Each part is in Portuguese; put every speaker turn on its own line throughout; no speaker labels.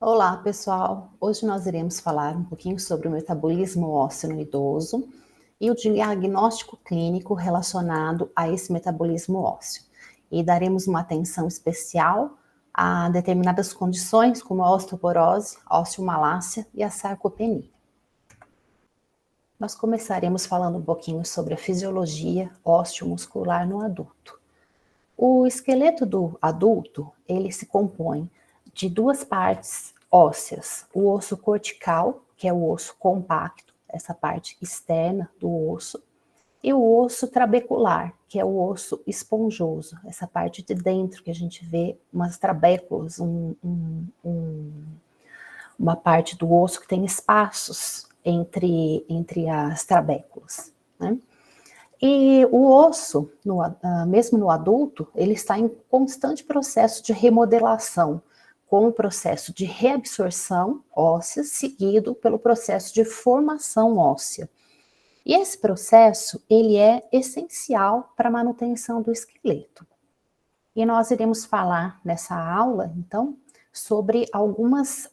Olá, pessoal! Hoje nós iremos falar um pouquinho sobre o metabolismo ósseo no idoso e o diagnóstico clínico relacionado a esse metabolismo ósseo. E daremos uma atenção especial a determinadas condições, como a osteoporose, a osteomalácia e a sarcopenia. Nós começaremos falando um pouquinho sobre a fisiologia osteomuscular no adulto. O esqueleto do adulto, ele se compõe de duas partes ósseas, o osso cortical, que é o osso compacto, essa parte externa do osso, e o osso trabecular, que é o osso esponjoso, essa parte de dentro que a gente vê umas trabéculas, uma parte do osso que tem espaços entre as trabéculas, né? E o osso, mesmo no adulto, ele está em constante processo de remodelação, com o processo de reabsorção óssea, seguido pelo processo de formação óssea. E esse processo, ele é essencial para a manutenção do esqueleto. E nós iremos falar nessa aula, então, sobre alguns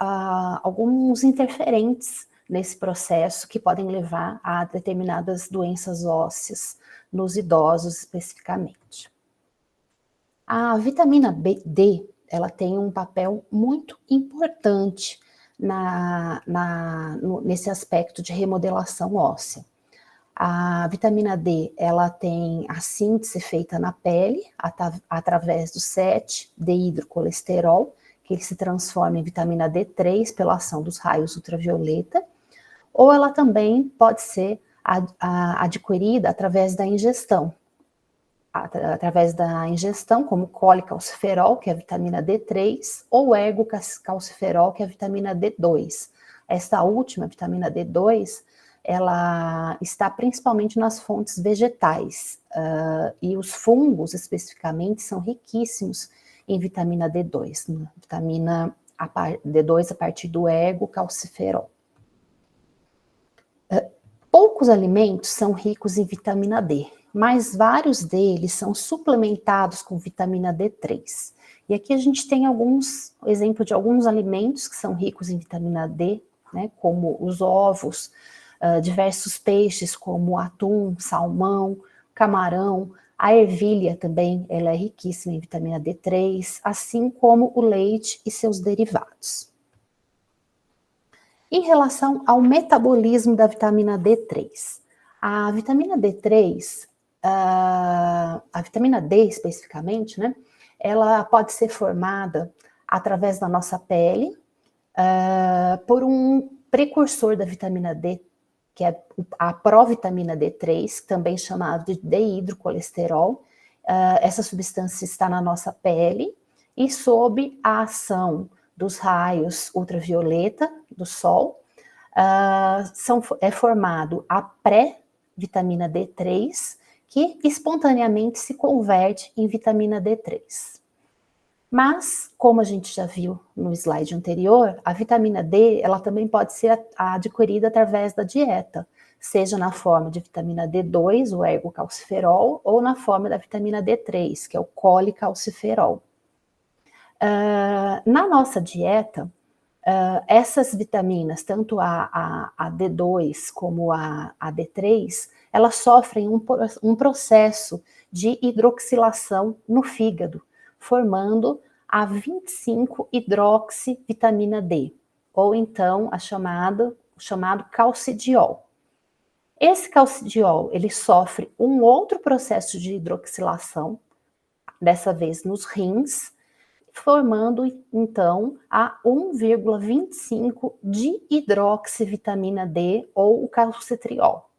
interferentes nesse processo que podem levar a determinadas doenças ósseas, nos idosos especificamente. A vitamina D, ela tem um papel muito importante nesse aspecto de remodelação óssea. A vitamina D, ela tem a síntese feita na pele, através do 7-deidrocolesterol, que ele se transforma em vitamina D3 pela ação dos raios ultravioleta, ou ela também pode ser adquirida através da ingestão. Através da ingestão, como colecalciferol, que é a vitamina D3, ou ergocalciferol, que é a vitamina D2. Esta última, vitamina D2, ela está principalmente nas fontes vegetais, e os fungos, especificamente, são riquíssimos em vitamina D2, né? Vitamina D2 a partir do ergocalciferol. Poucos alimentos são ricos em vitamina D, mas vários deles são suplementados com vitamina D3. E aqui a gente tem exemplo de alguns alimentos que são ricos em vitamina D, né, como os ovos, diversos peixes como atum, salmão, camarão, a ervilha também, ela é riquíssima em vitamina D3, assim como o leite e seus derivados. Em relação ao metabolismo da vitamina D3, a vitamina D3, a vitamina D especificamente, né, ela pode ser formada através da nossa pele, por um precursor da vitamina D, que é a provitamina D3, também chamado de deidrocolesterol. Essa substância está na nossa pele e sob a ação dos raios ultravioleta do sol, é formado a pré-vitamina D3, que espontaneamente se converte em vitamina D3. Mas, como a gente já viu no slide anterior, a vitamina D, ela também pode ser adquirida através da dieta, seja na forma de vitamina D2, o ergocalciferol, ou na forma da vitamina D3, que é o colecalciferol. Na nossa dieta, essas vitaminas, tanto a D2 como a D3, elas sofrem um processo de hidroxilação no fígado, formando a 25-hidroxivitamina D, ou então o chamado calcidiol. Esse calcidiol, ele sofre um outro processo de hidroxilação, dessa vez nos rins, formando então a 1,25 de hidroxivitamina D ou o calcitriol,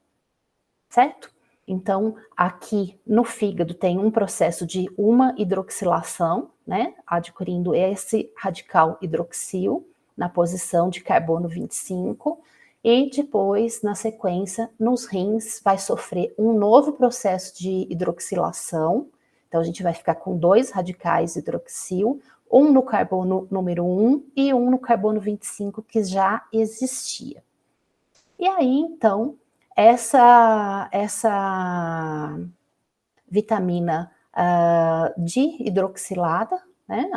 certo? Então, aqui no fígado tem um processo de uma hidroxilação, né, adquirindo esse radical hidroxil na posição de carbono 25, e depois, na sequência, nos rins vai sofrer um novo processo de hidroxilação. Então, a gente vai ficar com 2 radicais hidroxil, um no carbono número 1 e um no carbono 25, que já existia. E aí, então, essa vitamina dihidroxilada, né,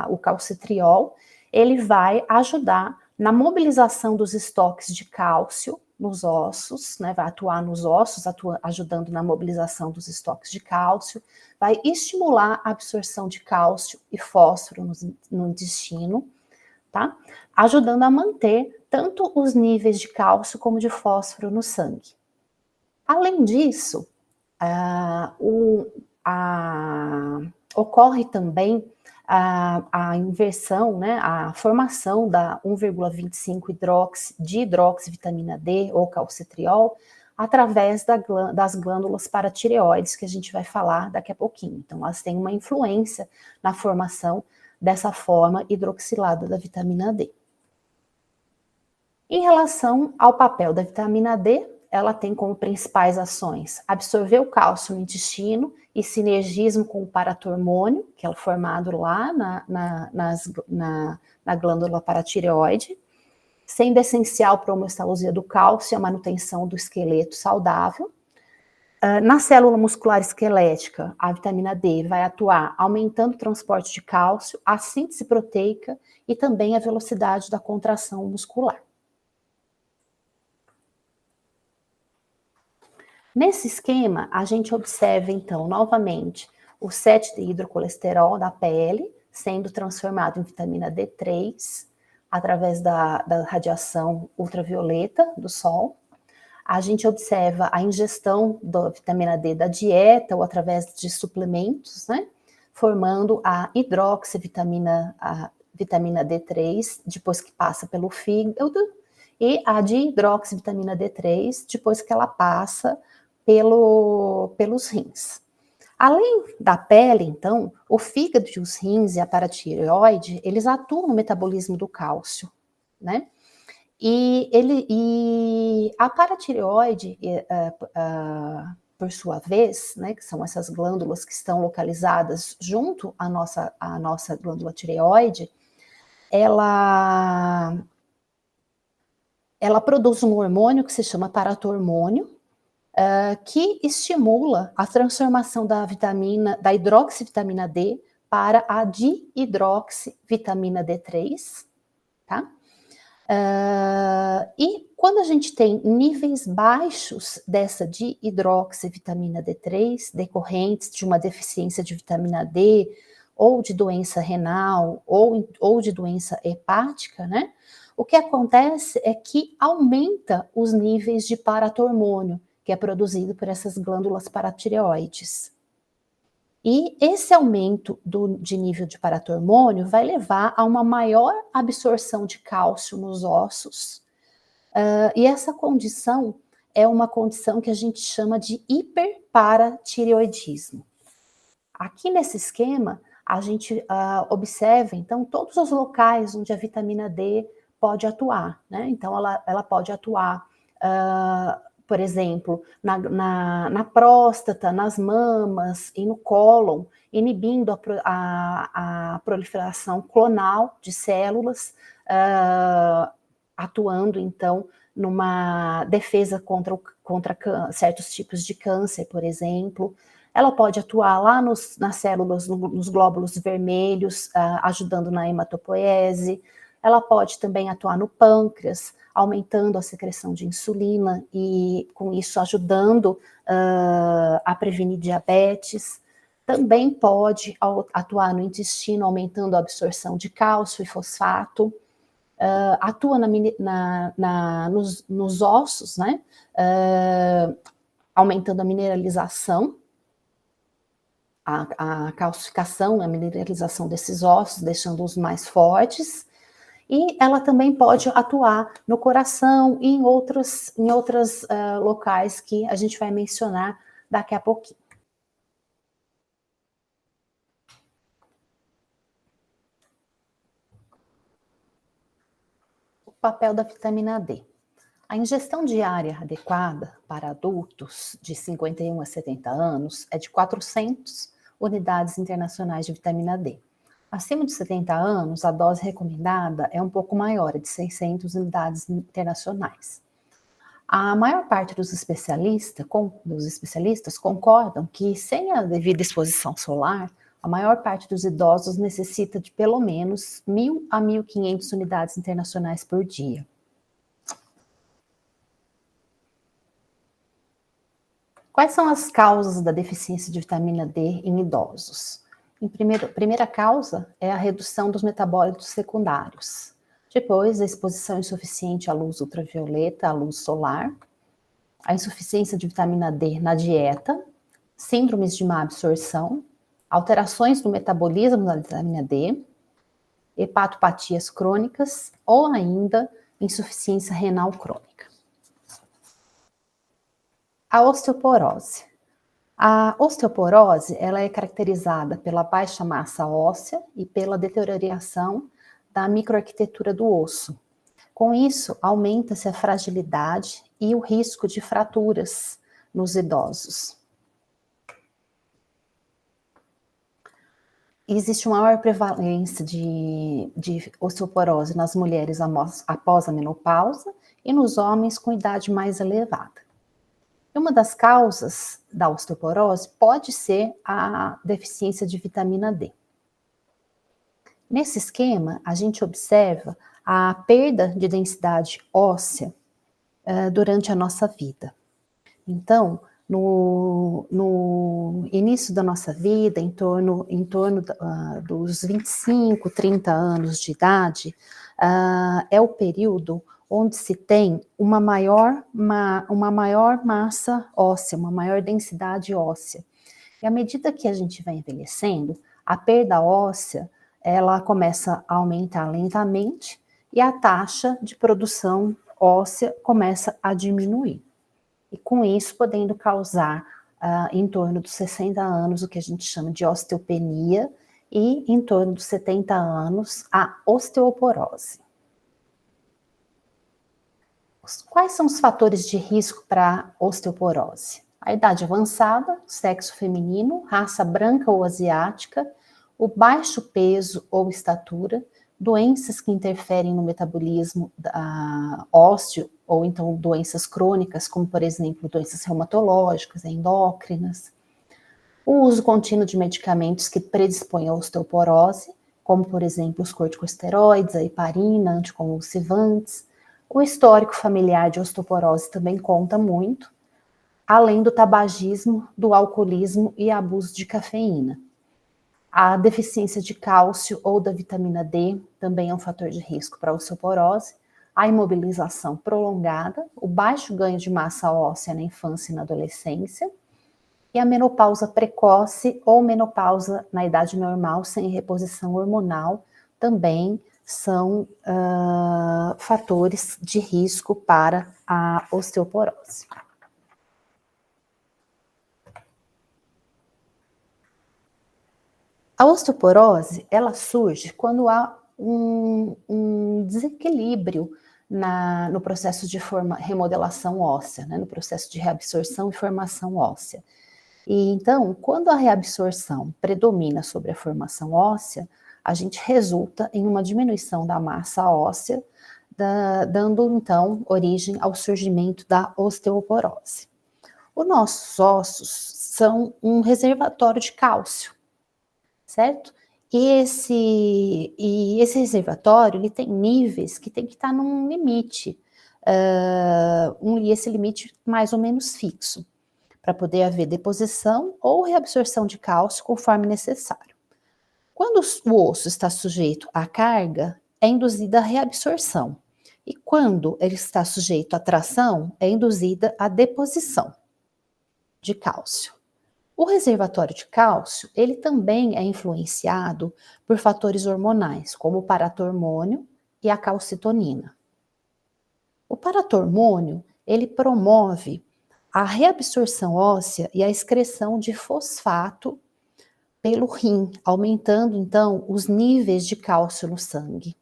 o calcitriol, ele vai ajudar na mobilização dos estoques de cálcio nos ossos, né, vai atuar nos ossos, ajudando na mobilização dos estoques de cálcio, vai estimular a absorção de cálcio e fósforo no intestino, tá? Ajudando a manter tanto os níveis de cálcio como de fósforo no sangue. Além disso, ocorre também a inversão, né, a formação da 1,25 de hidroxivitamina D ou calcitriol através das glândulas paratireoides, que a gente vai falar daqui a pouquinho. Então, elas têm uma influência na formação dessa forma hidroxilada da vitamina D. Em relação ao papel da vitamina D, ela tem como principais ações absorver o cálcio no intestino e sinergismo com o paratormônio, que é formado lá na glândula paratireoide, sendo essencial para a homeostasia do cálcio e a manutenção do esqueleto saudável. Na célula muscular esquelética, a vitamina D vai atuar aumentando o transporte de cálcio, a síntese proteica e também a velocidade da contração muscular. Nesse esquema, a gente observa, então, novamente, o 7-hidrocolesterol da pele sendo transformado em vitamina D3 através da radiação ultravioleta do sol. A gente observa a ingestão da vitamina D da dieta ou através de suplementos, né? Formando a vitamina D3, depois que passa pelo fígado, e a dihidroxivitamina D3, depois que ela passa pelos rins. Além da pele, então, o fígado e os rins e a paratireoide, eles atuam no metabolismo do cálcio, né? E a paratireoide, por sua vez, né, que são essas glândulas que estão localizadas junto à nossa glândula tireoide, ela produz um hormônio que se chama paratormônio, que estimula a transformação da hidroxivitamina D para a dihidroxivitamina D3, tá? E quando a gente tem níveis baixos dessa dihidroxivitamina D3, decorrentes de uma deficiência de vitamina D, ou de doença renal, ou de doença hepática, né? O que acontece é que aumenta os níveis de paratormônio, que é produzido por essas glândulas paratireoides. E esse aumento de nível de paratormônio vai levar a uma maior absorção de cálcio nos ossos, e essa condição é uma condição que a gente chama de hiperparatireoidismo. Aqui nesse esquema, a gente observa, então, todos os locais onde a vitamina D pode atuar, né? Então, ela pode atuar, por exemplo, na próstata, nas mamas e no cólon, inibindo a proliferação clonal de células, atuando, então, numa defesa contra certos tipos de câncer, por exemplo. Ela pode atuar lá nas células, nos glóbulos vermelhos, ajudando na hematopoese. Ela pode também atuar no pâncreas, aumentando a secreção de insulina e, com isso, ajudando a prevenir diabetes. Também pode atuar no intestino, aumentando a absorção de cálcio e fosfato. Atua nos ossos, né? Aumentando a mineralização, a calcificação, a mineralização desses ossos, deixando-os mais fortes. E ela também pode atuar no coração e em outros locais que a gente vai mencionar daqui a pouquinho. O papel da vitamina D. A ingestão diária adequada para adultos de 51 a 70 anos é de 400 unidades internacionais de vitamina D. Acima de 70 anos, a dose recomendada é um pouco maior, é de 600 unidades internacionais. A maior parte dos especialistas concordam que, sem a devida exposição solar, a maior parte dos idosos necessita de pelo menos 1.000 a 1.500 unidades internacionais por dia. Quais são as causas da deficiência de vitamina D em idosos? Primeira causa é a redução dos metabólitos secundários. Depois, a exposição insuficiente à luz ultravioleta, à luz solar, a insuficiência de vitamina D na dieta, síndromes de má absorção, alterações no metabolismo da vitamina D, hepatopatias crônicas ou ainda insuficiência renal crônica. A osteoporose. A osteoporose, ela é caracterizada pela baixa massa óssea e pela deterioração da microarquitetura do osso. Com isso, aumenta-se a fragilidade e o risco de fraturas nos idosos. Existe uma maior prevalência de osteoporose nas mulheres após a menopausa e nos homens com idade mais elevada. Uma das causas da osteoporose pode ser a deficiência de vitamina D. Nesse esquema, a gente observa a perda de densidade óssea durante a nossa vida. Então, no início da nossa vida, em torno dos 25, 30 anos de idade, é o período onde se tem uma maior massa óssea, uma maior densidade óssea. E à medida que a gente vai envelhecendo, a perda óssea, ela começa a aumentar lentamente e a taxa de produção óssea começa a diminuir. E com isso podendo causar em torno dos 60 anos o que a gente chama de osteopenia e em torno dos 70 anos a osteoporose. Quais são os fatores de risco para osteoporose? A idade avançada, sexo feminino, raça branca ou asiática, o baixo peso ou estatura, doenças que interferem no metabolismo ósseo, ou então doenças crônicas, como por exemplo doenças reumatológicas, endócrinas, o uso contínuo de medicamentos que predispõem à osteoporose, como por exemplo os corticosteroides, a heparina, anticonvulsivantes, o histórico familiar de osteoporose também conta muito, além do tabagismo, do alcoolismo e abuso de cafeína. A deficiência de cálcio ou da vitamina D também é um fator de risco para a osteoporose, a imobilização prolongada, o baixo ganho de massa óssea na infância e na adolescência, e a menopausa precoce ou menopausa na idade normal sem reposição hormonal também são fatores de risco para a osteoporose. A osteoporose, ela surge quando há um desequilíbrio no processo de remodelação óssea, né, no processo de reabsorção e formação óssea. E então, quando a reabsorção predomina sobre a formação óssea, a gente resulta em uma diminuição da massa óssea, dando então origem ao surgimento da osteoporose. Os nossos ossos são um reservatório de cálcio, certo? E esse reservatório, ele tem níveis que tem que estar num limite, e esse limite mais ou menos fixo, para poder haver deposição ou reabsorção de cálcio conforme necessário. Quando o osso está sujeito à carga, é induzida a reabsorção. E quando ele está sujeito à tração, é induzida a deposição de cálcio. O reservatório de cálcio, ele também é influenciado por fatores hormonais, como o paratormônio e a calcitonina. O paratormônio, ele promove a reabsorção óssea e a excreção de fosfato pelo rim, aumentando então os níveis de cálcio no sangue.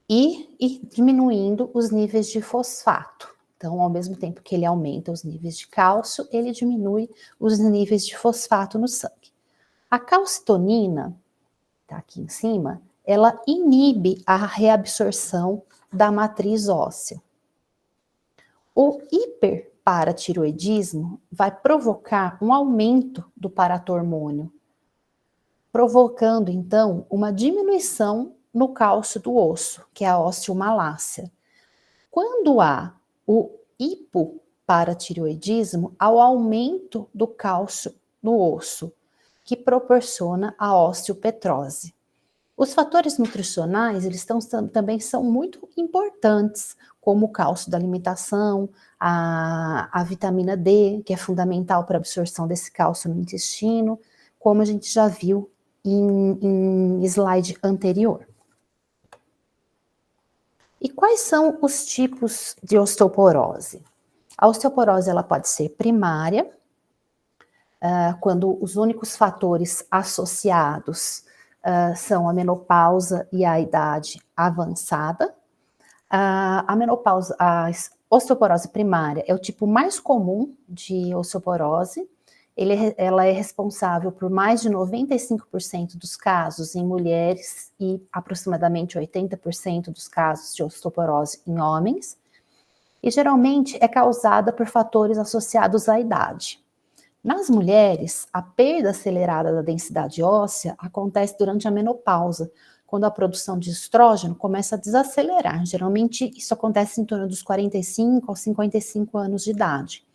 E diminuindo os níveis de fosfato. Então, ao mesmo tempo que ele aumenta os níveis de cálcio, ele diminui os níveis de fosfato no sangue. A calcitonina, tá aqui em cima, ela inibe a reabsorção da matriz óssea. O hipoparatiroidismo vai provocar um aumento do paratormônio, provocando, então, uma diminuição no cálcio do osso, que é a osteomalácia. Quando há o hipoparatiroidismo, há o aumento do cálcio no osso, que proporciona a osteopetrose. Os fatores nutricionais, também são muito importantes, como o cálcio da alimentação, a vitamina D, que é fundamental para a absorção desse cálcio no intestino, como a gente já viu em slide anterior. E quais são os tipos de osteoporose? A osteoporose ela pode ser primária, quando os únicos fatores associados são a menopausa e a idade avançada. A osteoporose primária é o tipo mais comum de osteoporose. Ela é responsável por mais de 95% dos casos em mulheres e aproximadamente 80% dos casos de osteoporose em homens. E geralmente é causada por fatores associados à idade. Nas mulheres, a perda acelerada da densidade óssea acontece durante a menopausa, quando a produção de estrógeno começa a desacelerar. Geralmente, isso acontece em torno dos 45 aos 55 anos de idade.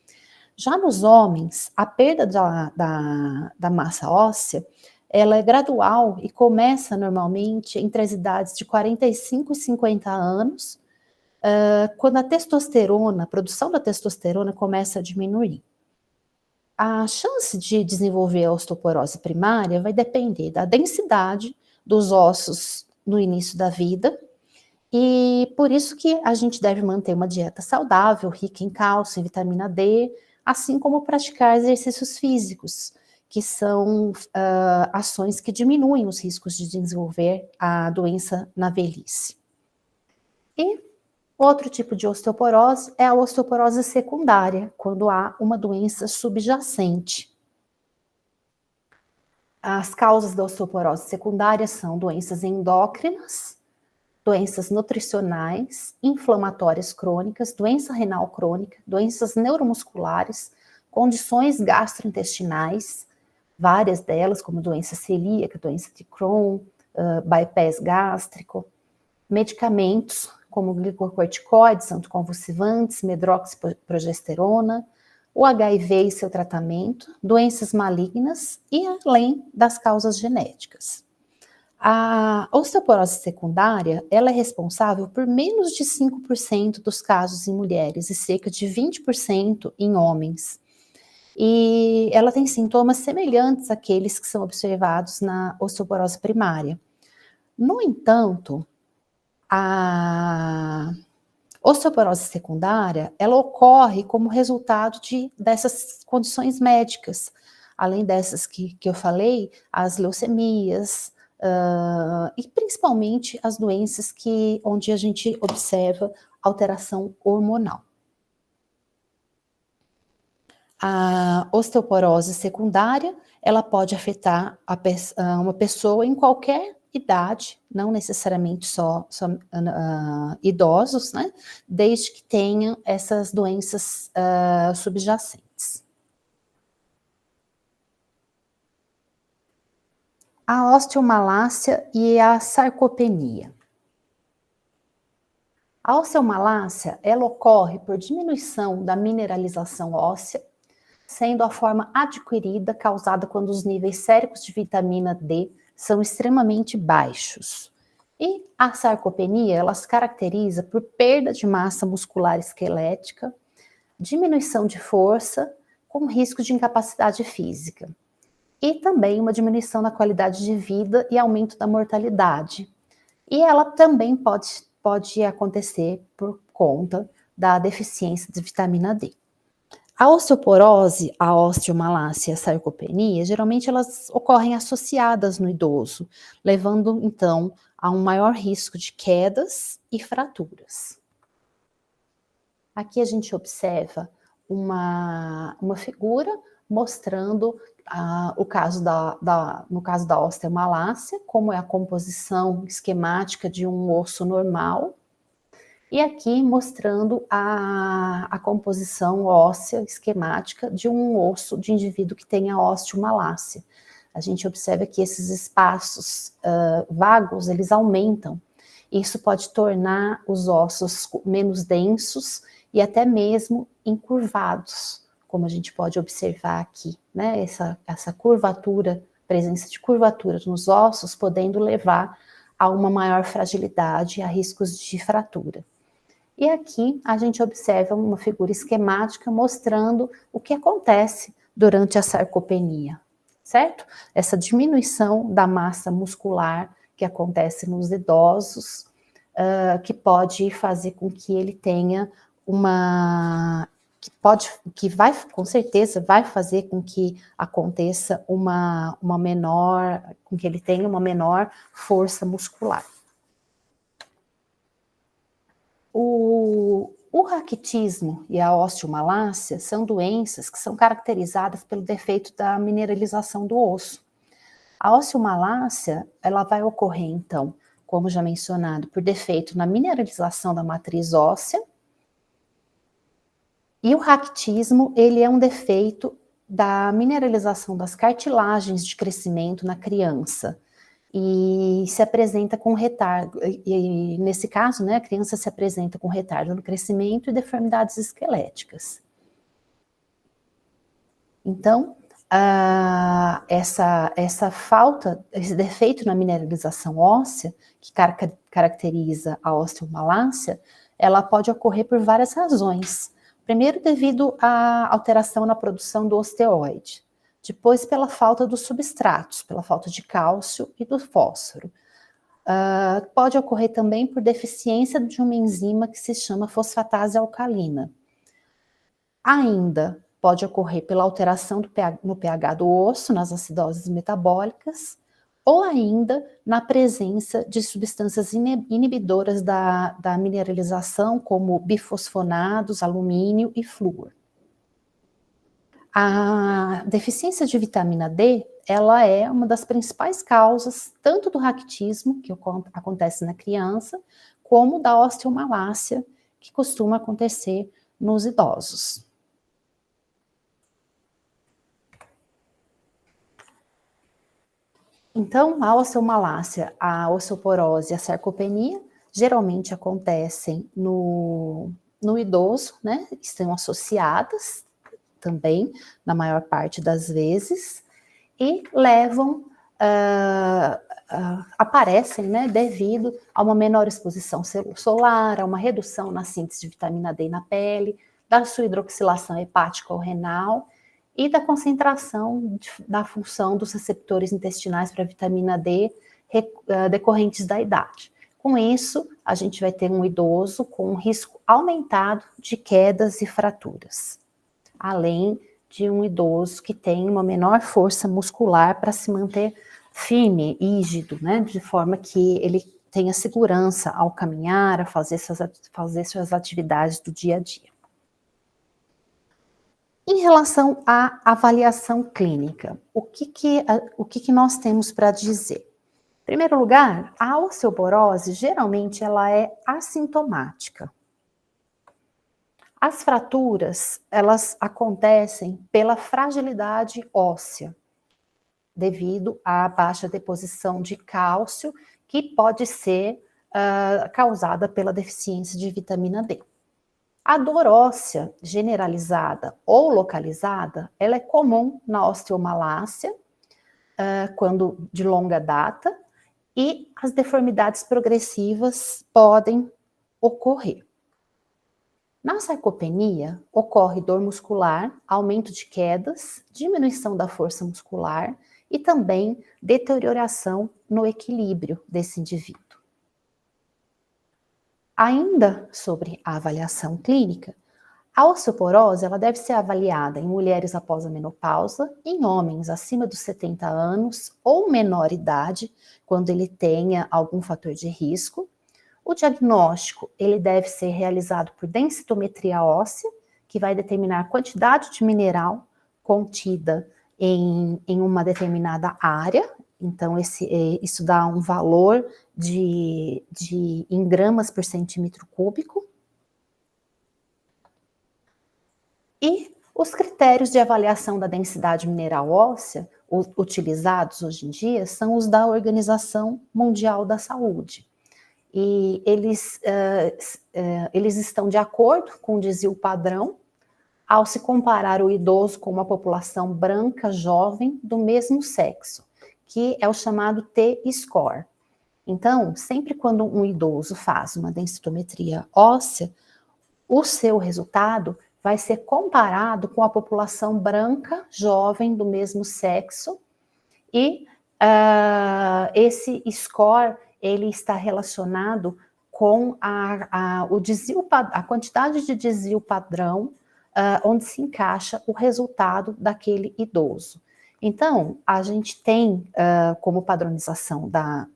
Já nos homens, a perda da massa óssea, ela é gradual e começa normalmente entre as idades de 45 e 50 anos, quando a produção da testosterona começa a diminuir. A chance de desenvolver a osteoporose primária vai depender da densidade dos ossos no início da vida, e por isso que a gente deve manter uma dieta saudável, rica em cálcio, em vitamina D, assim como praticar exercícios físicos, que são ações que diminuem os riscos de desenvolver a doença na velhice. E outro tipo de osteoporose é a osteoporose secundária, quando há uma doença subjacente. As causas da osteoporose secundária são doenças endócrinas, doenças nutricionais, inflamatórias crônicas, doença renal crônica, doenças neuromusculares, condições gastrointestinais, várias delas, como doença celíaca, doença de Crohn, bypass gástrico, medicamentos, como glicocorticoides, anticonvulsivantes, medroxiprogesterona, o HIV e seu tratamento, doenças malignas e além das causas genéticas. A osteoporose secundária, ela é responsável por menos de 5% dos casos em mulheres e cerca de 20% em homens. E ela tem sintomas semelhantes àqueles que são observados na osteoporose primária. No entanto, a osteoporose secundária, ela ocorre como resultado dessas condições médicas, além dessas que eu falei, as leucemias, e principalmente as doenças onde a gente observa alteração hormonal. A osteoporose secundária, ela pode afetar uma pessoa em qualquer idade, não necessariamente só idosos, né? Desde que tenham essas doenças subjacentes. A osteomalácia e a sarcopenia. A osteomalácia, ela ocorre por diminuição da mineralização óssea, sendo a forma adquirida causada quando os níveis séricos de vitamina D são extremamente baixos. E a sarcopenia, ela se caracteriza por perda de massa muscular esquelética, diminuição de força, com risco de incapacidade física. E também uma diminuição na qualidade de vida e aumento da mortalidade. E ela também pode acontecer por conta da deficiência de vitamina D. A osteoporose, a osteomalácia e a sarcopenia, geralmente elas ocorrem associadas no idoso, levando então a um maior risco de quedas e fraturas. Aqui a gente observa uma figura mostrando no caso da osteomalácia, como é a composição esquemática de um osso normal. E aqui mostrando a composição óssea esquemática de um osso de indivíduo que tenha osteomalácia. A gente observa que esses espaços vagos, eles aumentam. Isso pode tornar os ossos menos densos e até mesmo encurvados, como a gente pode observar aqui, né? Essa curvatura, presença de curvatura nos ossos, podendo levar a uma maior fragilidade, a riscos de fratura. E aqui a gente observa uma figura esquemática mostrando o que acontece durante a sarcopenia, certo? Essa diminuição da massa muscular que acontece nos idosos, que pode fazer com que ele tenha com certeza vai fazer com que aconteça com que ele tenha uma menor força muscular. O raquitismo e a osteomalácia são doenças que são caracterizadas pelo defeito da mineralização do osso. A osteomalácia, ela vai ocorrer, então, como já mencionado, por defeito na mineralização da matriz óssea, e o raquitismo, ele é um defeito da mineralização das cartilagens de crescimento na criança, e se apresenta com retardo, e nesse caso, né, a criança se apresenta com retardo no crescimento e deformidades esqueléticas. Então, essa falta, esse defeito na mineralização óssea, que caracteriza a osteomalácia, ela pode ocorrer por várias razões. Primeiro, devido à alteração na produção do osteoide. Depois, pela falta dos substratos, pela falta de cálcio e do fósforo. Pode ocorrer também por deficiência de uma enzima que se chama fosfatase alcalina. Ainda pode ocorrer pela alteração no pH do osso, nas acidoses metabólicas, ou ainda na presença de substâncias inibidoras da mineralização, como bifosfonados, alumínio e flúor. A deficiência de vitamina D, ela é uma das principais causas, tanto do raquitismo, que acontece na criança, como da osteomalácia, que costuma acontecer nos idosos. Então, a osteomalácia, a osteoporose e a sarcopenia geralmente acontecem no idoso, né? Estão associadas também, na maior parte das vezes, e levam, aparecem, né, devido a uma menor exposição solar, a uma redução na síntese de vitamina D na pele, da sua hidroxilação hepática ou renal, e da concentração da função dos receptores intestinais para vitamina D decorrentes da idade. Com isso, a gente vai ter um idoso com um risco aumentado de quedas e fraturas, além de um idoso que tem uma menor força muscular para se manter firme, rígido, né, de forma que ele tenha segurança ao caminhar, a fazer suas atividades do dia a dia. Em relação à avaliação clínica, o que nós temos para dizer? Em primeiro lugar, a osteoporose, geralmente, ela é assintomática. As fraturas, elas acontecem pela fragilidade óssea, devido à baixa deposição de cálcio, que pode ser causada pela deficiência de vitamina D. A dor óssea generalizada ou localizada, ela é comum na osteomalácia, quando de longa data, e as deformidades progressivas podem ocorrer. Na sarcopenia, ocorre dor muscular, aumento de quedas, diminuição da força muscular e também deterioração no equilíbrio desse indivíduo. Ainda sobre a avaliação clínica, a osteoporose ela deve ser avaliada em mulheres após a menopausa, em homens acima dos 70 anos ou menor idade, quando ele tenha algum fator de risco. O diagnóstico ele deve ser realizado por densitometria óssea, que vai determinar a quantidade de mineral contida em uma determinada área, Então, isso dá um valor em gramas por centímetro cúbico. E os critérios de avaliação da densidade mineral óssea utilizados hoje em dia são os da Organização Mundial da Saúde. E eles estão de acordo com o desvio padrão ao se comparar o idoso com uma população branca jovem do mesmo sexo, que é o chamado T-score. Então, sempre quando um idoso faz uma densitometria óssea, o seu resultado vai ser comparado com a população branca jovem do mesmo sexo e esse score ele está relacionado com a quantidade de desvio padrão onde se encaixa o resultado daquele idoso. Então, a gente tem como padronização da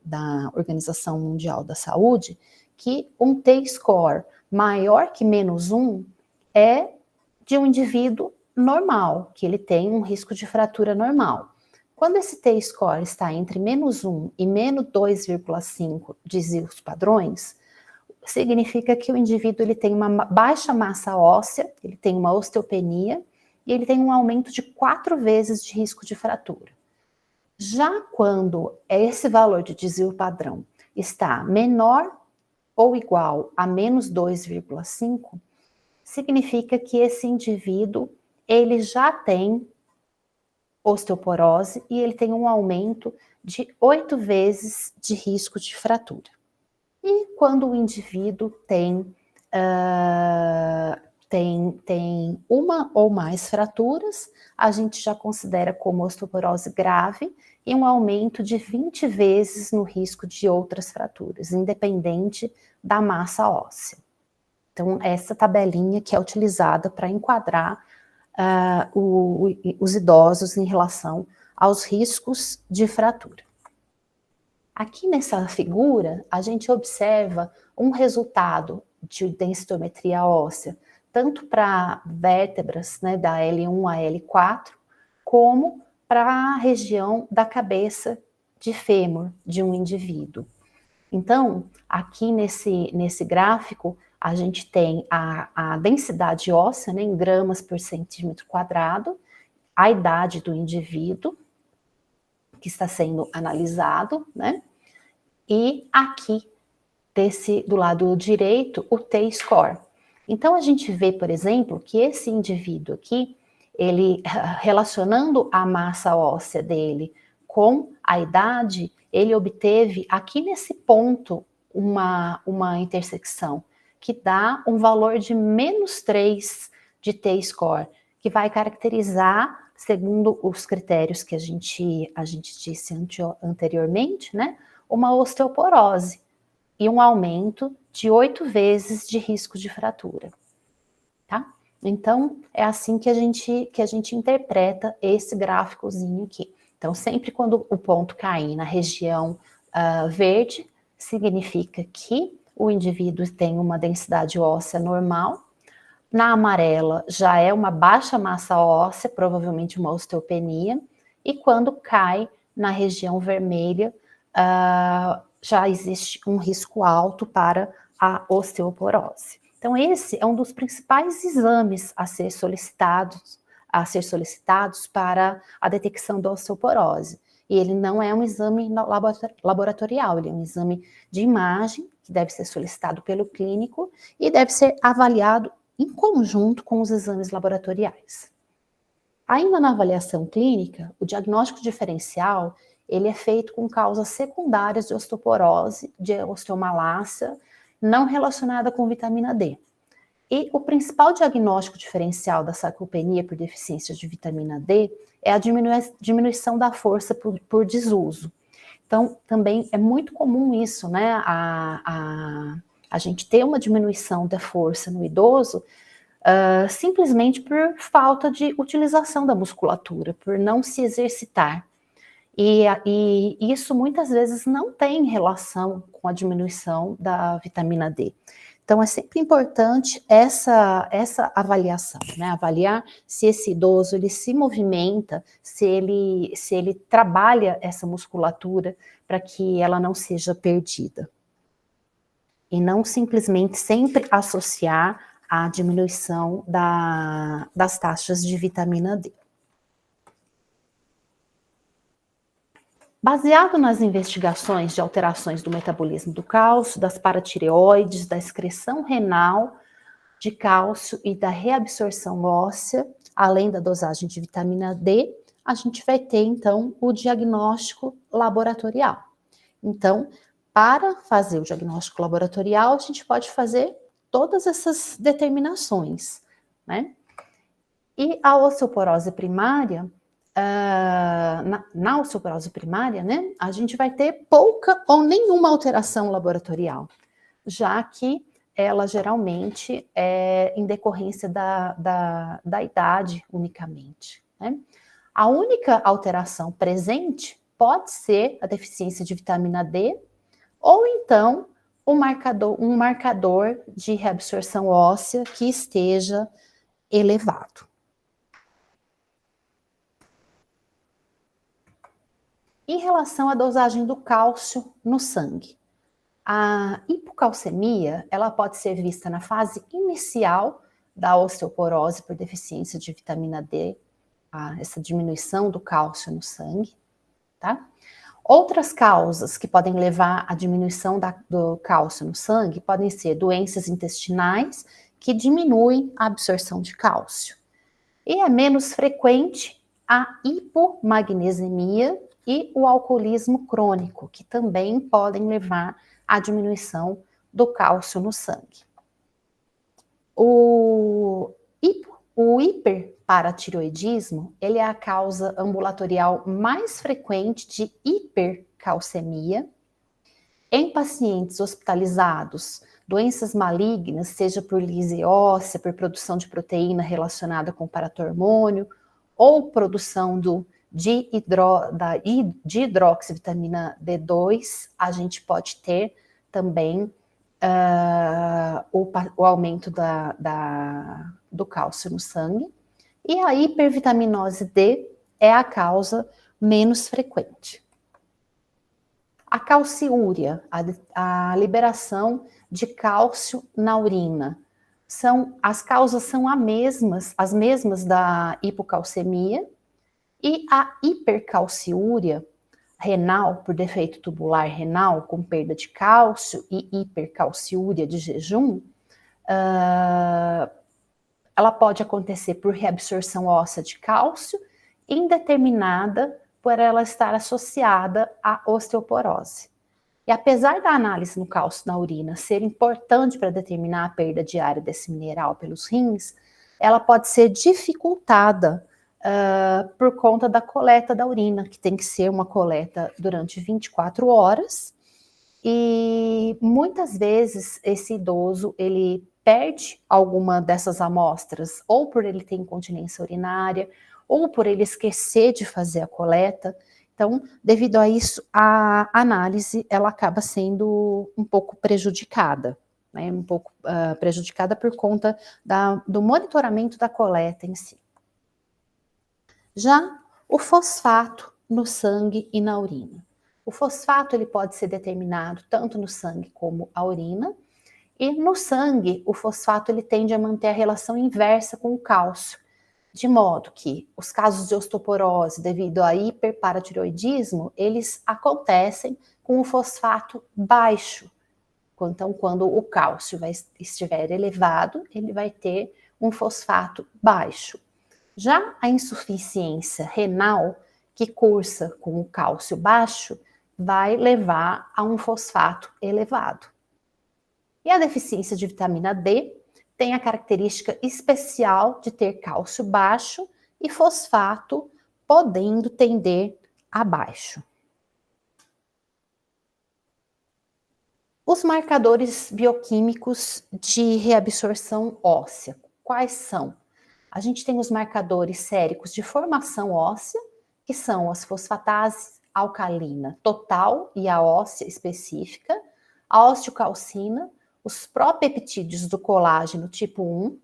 Organização Mundial da Saúde que um T-score maior que -1 é de um indivíduo normal, que ele tem um risco de fratura normal. Quando esse T-score está entre -1 e -2,5 desvios padrões, significa que o indivíduo ele tem uma baixa massa óssea, ele tem uma osteopenia e ele tem um aumento de 4 vezes de risco de fratura. Já quando esse valor de desvio padrão está menor ou igual a -2,5, significa que esse indivíduo ele já tem osteoporose e ele tem um aumento de 8 vezes de risco de fratura. E quando o indivíduo tem uma ou mais fraturas, a gente já considera como osteoporose grave e um aumento de 20 vezes no risco de outras fraturas, independente da massa óssea. Então, essa tabelinha que é utilizada para enquadrar os idosos em relação aos riscos de fratura. Aqui nessa figura, a gente observa um resultado de densitometria óssea, tanto para vértebras, né, da L1 a L4, como para a região da cabeça de fêmur de um indivíduo. Então, aqui nesse gráfico, a gente tem a densidade óssea, né, em gramas por centímetro quadrado, a idade do indivíduo que está sendo analisado, né? E aqui, do lado direito, o T-score. Então, a gente vê, por exemplo, que esse indivíduo aqui, ele, relacionando a massa óssea dele com a idade, ele obteve aqui nesse ponto uma intersecção, que dá um valor de -3 de T-score, que vai caracterizar, segundo os critérios que a gente disse anteriormente, né, uma osteoporose e um aumento de 8 vezes de risco de fratura, tá? Então, é assim que a gente interpreta esse gráficozinho aqui. Então, sempre quando o ponto cair na região verde, significa que o indivíduo tem uma densidade óssea normal. Na amarela, já é uma baixa massa óssea, provavelmente uma osteopenia. E quando cai na região vermelha, já existe um risco alto para a osteoporose. Então, esse é um dos principais exames a ser solicitados para a detecção da osteoporose. E ele não é um exame laboratorial, ele é um exame de imagem, que deve ser solicitado pelo clínico e deve ser avaliado em conjunto com os exames laboratoriais. Ainda na avaliação clínica, o diagnóstico diferencial, ele é feito com causas secundárias de osteoporose, de osteomalácia, não relacionada com vitamina D. E o principal diagnóstico diferencial da sarcopenia por deficiência de vitamina D é a diminuição da força por desuso. Então, também é muito comum isso, né? A gente ter uma diminuição da força no idoso simplesmente por falta de utilização da musculatura, por não se exercitar. E isso muitas vezes não tem relação com a diminuição da vitamina D. Então, é sempre importante essa avaliação, né? Avaliar se esse idoso ele se movimenta, se ele trabalha essa musculatura para que ela não seja perdida. E não simplesmente sempre associar a diminuição das taxas de vitamina D. Baseado nas investigações de alterações do metabolismo do cálcio, das paratireoides, da excreção renal de cálcio e da reabsorção óssea, além da dosagem de vitamina D, a gente vai ter, então, o diagnóstico laboratorial. Então, para fazer o diagnóstico laboratorial, a gente pode fazer todas essas determinações, né? E a osteoporose primária, na osteoporose primária, né, a gente vai ter pouca ou nenhuma alteração laboratorial, já que ela geralmente é em decorrência da idade unicamente, né? A única alteração presente pode ser a deficiência de vitamina D, ou então um marcador de reabsorção óssea que esteja elevado. Em relação à dosagem do cálcio no sangue, a hipocalcemia, ela pode ser vista na fase inicial da osteoporose por deficiência de vitamina D, essa diminuição do cálcio no sangue, tá? Outras causas que podem levar à diminuição do cálcio no sangue podem ser doenças intestinais que diminuem a absorção de cálcio. E é menos frequente a hipomagnesemia e o alcoolismo crônico, que também podem levar à diminuição do cálcio no sangue. O hiperparatireoidismo, ele é a causa ambulatorial mais frequente de hipercalcemia em pacientes hospitalizados, doenças malignas, seja por lise óssea, por produção de proteína relacionada com paratormônio, ou produção de hidroxivitamina D2, a gente pode ter também o aumento do cálcio no sangue. E a hipervitaminose D é a causa menos frequente. A calciúria, a liberação de cálcio na urina, as causas são as mesmas da hipocalcemia, e a hipercalciúria renal, por defeito tubular renal, com perda de cálcio, e hipercalciúria de jejum, ela pode acontecer por reabsorção óssea de cálcio, indeterminada por ela estar associada à osteoporose. E apesar da análise no cálcio na urina ser importante para determinar a perda diária desse mineral pelos rins, ela pode ser dificultada por conta da coleta da urina, que tem que ser uma coleta durante 24 horas, e muitas vezes esse idoso, ele perde alguma dessas amostras, ou por ele ter incontinência urinária, ou por ele esquecer de fazer a coleta. Então, devido a isso, a análise, ela acaba sendo um pouco prejudicada, né? Um pouco prejudicada por conta do monitoramento da coleta em si. Já o fosfato no sangue e na urina. O fosfato ele pode ser determinado tanto no sangue como a urina, e no sangue o fosfato ele tende a manter a relação inversa com o cálcio, de modo que os casos de osteoporose devido a hiperparatireoidismo, eles acontecem com o fosfato baixo. Então, quando o cálcio estiver elevado, ele vai ter um fosfato baixo. Já a insuficiência renal, que cursa com o cálcio baixo, vai levar a um fosfato elevado. E a deficiência de vitamina D tem a característica especial de ter cálcio baixo e fosfato podendo tender a baixo. Os marcadores bioquímicos de reabsorção óssea, quais são? A gente tem os marcadores séricos de formação óssea, que são as fosfatases alcalina total e a óssea específica, a osteocalcina, os propeptídeos do colágeno tipo 1,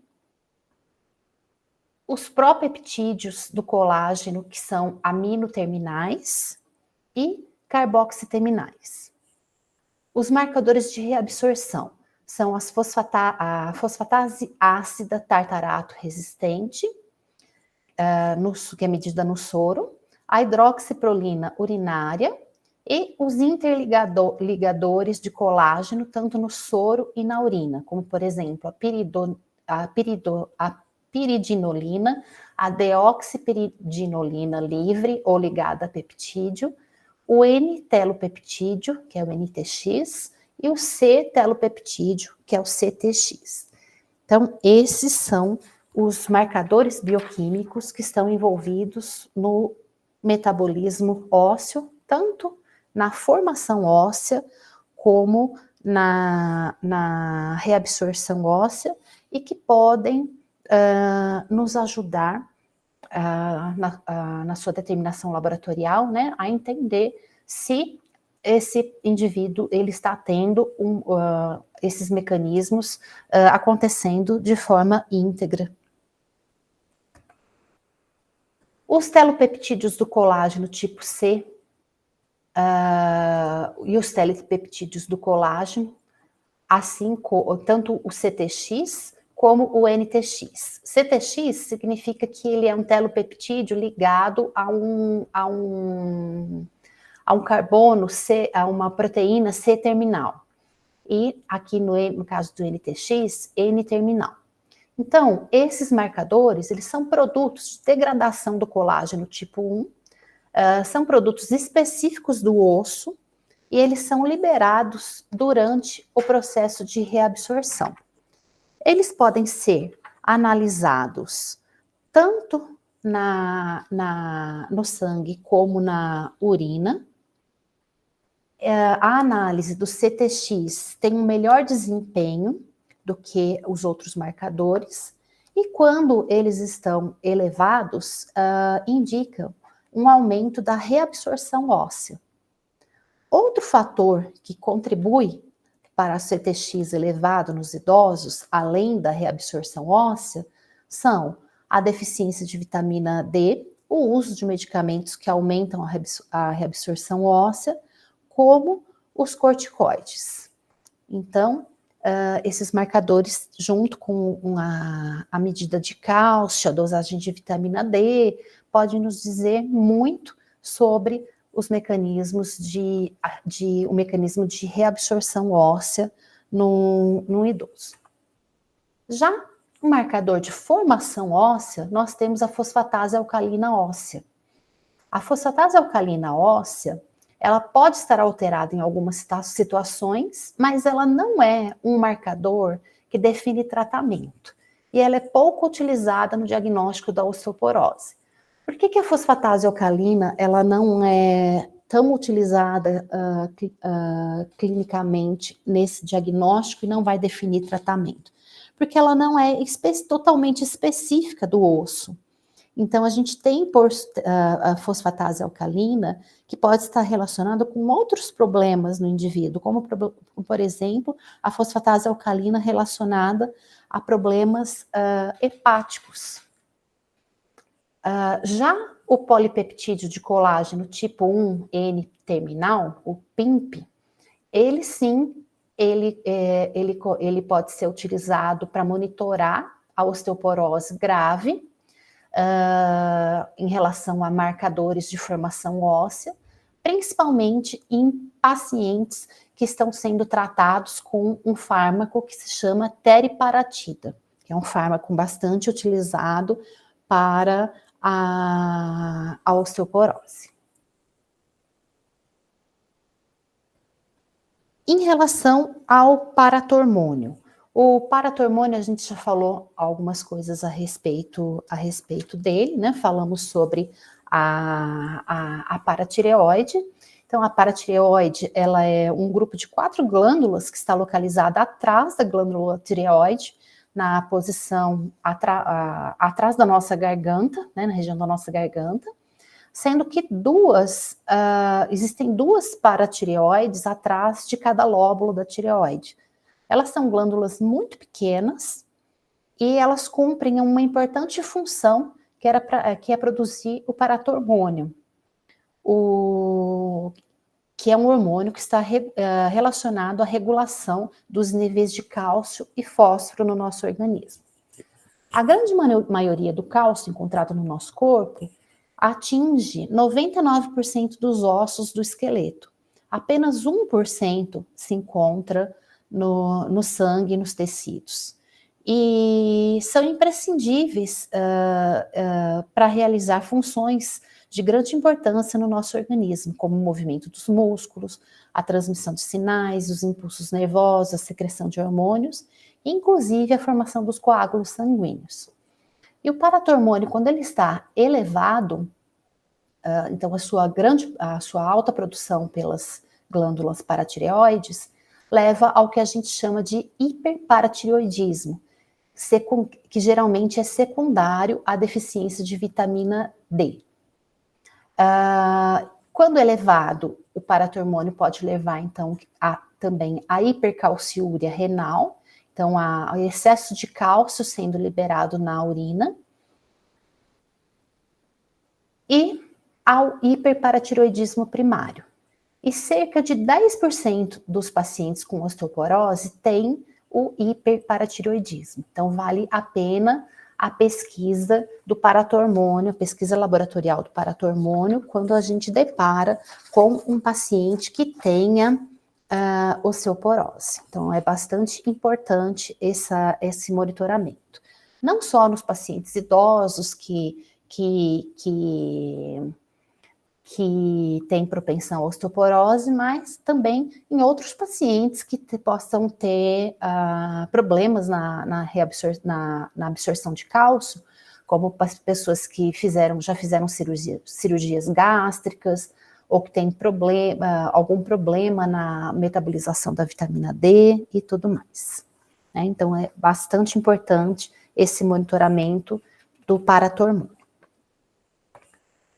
os propeptídeos do colágeno, que são aminoterminais, e carboxiterminais. Os marcadores de reabsorção são a fosfatase ácida tartarato resistente, que é medida no soro, a hidroxiprolina urinária e os interligadores de colágeno, tanto no soro e na urina, como, por exemplo, a piridinolina, a deoxipiridinolina livre ou ligada a peptídeo, o N-telopeptídeo, que é o NTX, e o C-telopeptídeo, que é o CTX. Então, esses são os marcadores bioquímicos que estão envolvidos no metabolismo ósseo, tanto na formação óssea, como na reabsorção óssea, e que podem nos ajudar na sua determinação laboratorial, né, a entender se esse indivíduo ele está tendo esses mecanismos acontecendo de forma íntegra. Os telopeptídeos do colágeno tipo C e os telopeptídeos do colágeno, assim tanto o CTX como o NTX. CTX significa que ele é um telopeptídeo ligado a um carbono C, a uma proteína C-terminal. E aqui no caso do NTX, N-terminal. Então, esses marcadores, eles são produtos de degradação do colágeno tipo 1, são produtos específicos do osso, e eles são liberados durante o processo de reabsorção. Eles podem ser analisados tanto no sangue como na urina. A análise do CTX tem um melhor desempenho do que os outros marcadores, e quando eles estão elevados, indicam um aumento da reabsorção óssea. Outro fator que contribui para o CTX elevado nos idosos, além da reabsorção óssea, são a deficiência de vitamina D, o uso de medicamentos que aumentam a reabsorção óssea, como os corticoides. Então, esses marcadores, junto com a medida de cálcio, a dosagem de vitamina D, podem nos dizer muito sobre os mecanismos o mecanismo de reabsorção óssea no idoso. Já o marcador de formação óssea, nós temos a fosfatase alcalina óssea. A fosfatase alcalina óssea, ela pode estar alterada em algumas situações, mas ela não é um marcador que define tratamento. E ela é pouco utilizada no diagnóstico da osteoporose. Por que a fosfatase alcalina ela não é tão utilizada clinicamente nesse diagnóstico e não vai definir tratamento? Porque ela não é totalmente específica do osso. Então, a gente tem a fosfatase alcalina que pode estar relacionada com outros problemas no indivíduo, como, por exemplo, a fosfatase alcalina relacionada a problemas hepáticos. Já o polipeptídeo de colágeno tipo 1 N-terminal, o PIMP, ele sim, ele pode ser utilizado para monitorar a osteoporose grave, em relação a marcadores de formação óssea, principalmente em pacientes que estão sendo tratados com um fármaco que se chama teriparatida, que é um fármaco bastante utilizado para a osteoporose. Em relação ao paratormônio, o paratormônio, a gente já falou algumas coisas a respeito dele, né? Falamos sobre a paratireoide. Então, a paratireoide, ela é um grupo de 4 glândulas que está localizada atrás da glândula tireoide, na posição atrás da nossa garganta, né? Na região da nossa garganta, sendo que existem 2 paratireoides atrás de cada lóbulo da tireoide. Elas são glândulas muito pequenas e elas cumprem uma importante função que é produzir o paratormônio, que é um hormônio que está relacionado à regulação dos níveis de cálcio e fósforo no nosso organismo. A grande maioria do cálcio encontrado no nosso corpo atinge 99% dos ossos do esqueleto. Apenas 1% se encontra no sangue e nos tecidos. E são imprescindíveis para realizar funções de grande importância no nosso organismo, como o movimento dos músculos, a transmissão de sinais, os impulsos nervosos, a secreção de hormônios, inclusive a formação dos coágulos sanguíneos. E o paratormônio, quando ele está elevado, então a sua alta produção pelas glândulas paratireoides leva ao que a gente chama de hiperparatireoidismo, que geralmente é secundário à deficiência de vitamina D. Quando elevado, o paratormônio pode levar, então, também a hipercalciúria renal, então, ao excesso de cálcio sendo liberado na urina, e ao hiperparatireoidismo primário. E cerca de 10% dos pacientes com osteoporose têm o hiperparatireoidismo. Então, vale a pena a pesquisa do paratormônio, a pesquisa laboratorial do paratormônio, quando a gente depara com um paciente que tenha osteoporose. Então, é bastante importante esse monitoramento. Não só nos pacientes idosos que têm propensão à osteoporose, mas também em outros pacientes que possam ter problemas na absorção de cálcio, como pessoas que já fizeram cirurgias gástricas, ou que têm algum problema na metabolização da vitamina D e tudo mais. Né? Então, é bastante importante esse monitoramento do paratormônio.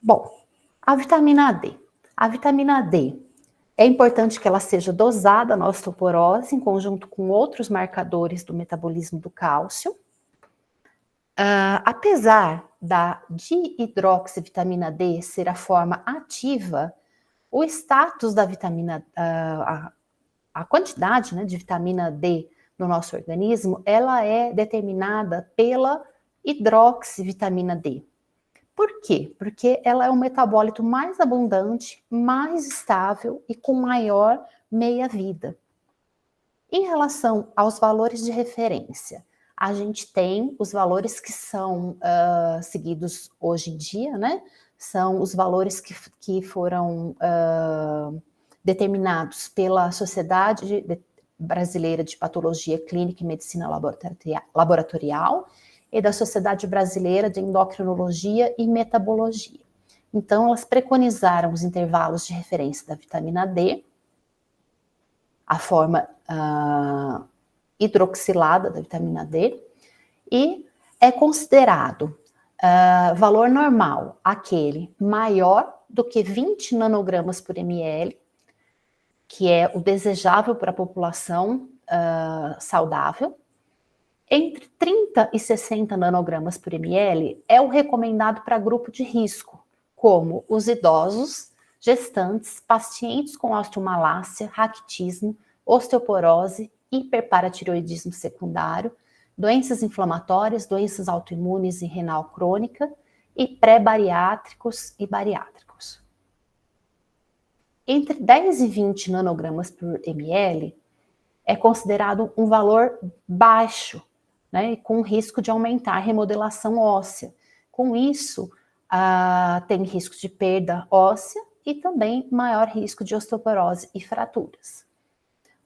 Bom, a vitamina D. A vitamina D, é importante que ela seja dosada na osteoporose, em conjunto com outros marcadores do metabolismo do cálcio. Apesar da dihidroxivitamina D ser a forma ativa, o status da vitamina, a quantidade, né, de vitamina D no nosso organismo, ela é determinada pela hidroxivitamina D. Por quê? Porque ela é um metabólito mais abundante, mais estável e com maior meia-vida. Em relação aos valores de referência, a gente tem os valores que são seguidos hoje em dia, né? São os valores que foram determinados pela Sociedade Brasileira de Patologia Clínica e Medicina Laboratorial e da Sociedade Brasileira de Endocrinologia e Metabologia. Então, elas preconizaram os intervalos de referência da vitamina D, a forma hidroxilada da vitamina D, e é considerado valor normal aquele maior do que 20 nanogramas por ml, que é o desejável para a população saudável. Entre 30 e 60 nanogramas por ml é o recomendado para grupo de risco, como os idosos, gestantes, pacientes com osteomalácia, raquitismo, osteoporose, hiperparatireoidismo secundário, doenças inflamatórias, doenças autoimunes e renal crônica, e pré-bariátricos e bariátricos. Entre 10 e 20 nanogramas por ml é considerado um valor baixo, né, com risco de aumentar a remodelação óssea. Com isso, tem risco de perda óssea e também maior risco de osteoporose e fraturas.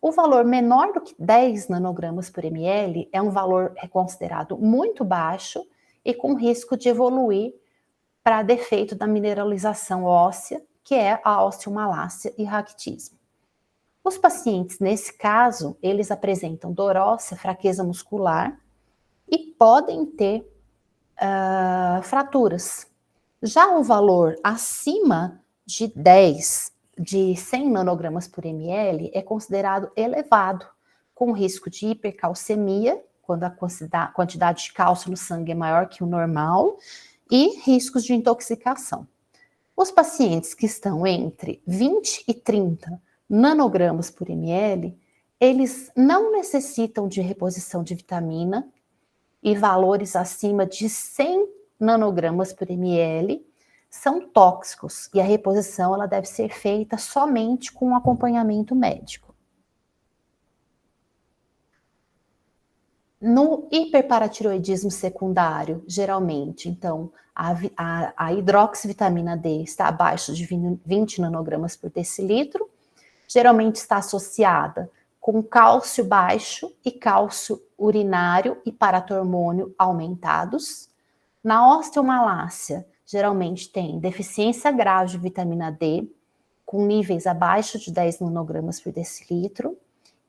O valor menor do que 10 nanogramas por ml é um valor considerado muito baixo e com risco de evoluir para defeito da mineralização óssea, que é a osteomalácia e raquitismo. Os pacientes, nesse caso, eles apresentam dor óssea, fraqueza muscular e podem ter fraturas. Já o valor acima de 100 nanogramas por ml é considerado elevado, com risco de hipercalcemia, quando a quantidade de cálcio no sangue é maior que o normal, e riscos de intoxicação. Os pacientes que estão entre 20 e 30 nanogramas por ml, eles não necessitam de reposição de vitamina, e valores acima de 100 nanogramas por ml são tóxicos, e a reposição ela deve ser feita somente com acompanhamento médico. No hiperparatiroidismo secundário, geralmente, então, a hidroxivitamina D está abaixo de 20 nanogramas por decilitro, geralmente está associada com cálcio baixo e cálcio urinário e paratormônio aumentados. Na osteomalácia, geralmente tem deficiência grave de vitamina D, com níveis abaixo de 10 nanogramas por decilitro.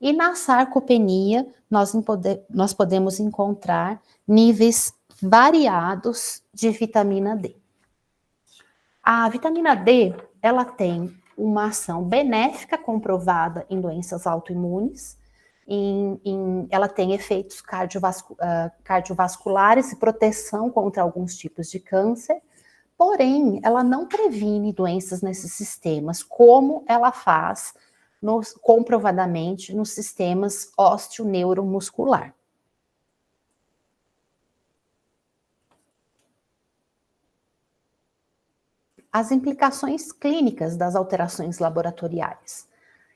E na sarcopenia, nós podemos encontrar níveis variados de vitamina D. A vitamina D, ela tem uma ação benéfica comprovada em doenças autoimunes, ela tem efeitos cardiovasculares e proteção contra alguns tipos de câncer, porém, ela não previne doenças nesses sistemas, como ela faz comprovadamente nos sistemas ósteo-neuromuscular. As implicações clínicas das alterações laboratoriais.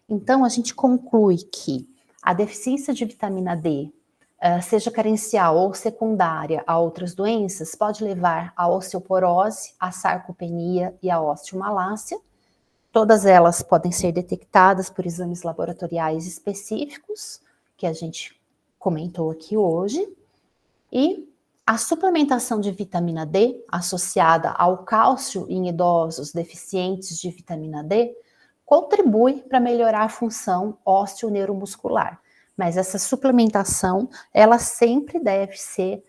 Então, a gente conclui que a deficiência de vitamina D, seja carencial ou secundária a outras doenças, pode levar à osteoporose, à sarcopenia e à osteomalácia. Todas elas podem ser detectadas por exames laboratoriais específicos, que a gente comentou aqui hoje, e a suplementação de vitamina D, associada ao cálcio em idosos deficientes de vitamina D, contribui para melhorar a função ósteo-neuromuscular. Mas essa suplementação, ela sempre deve ser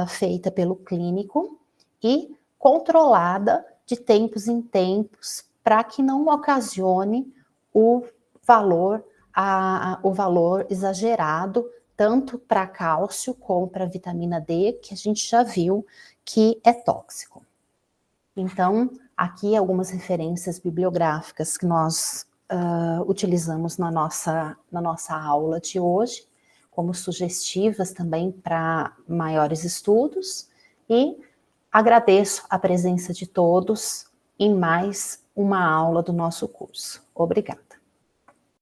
feita pelo clínico e controlada de tempos em tempos, para que não ocasione o valor exagerado, tanto para cálcio como para vitamina D, que a gente já viu que é tóxico. Então, aqui algumas referências bibliográficas que nós utilizamos na nossa aula de hoje, como sugestivas também para maiores estudos, e agradeço a presença de todos em mais uma aula do nosso curso. Obrigada.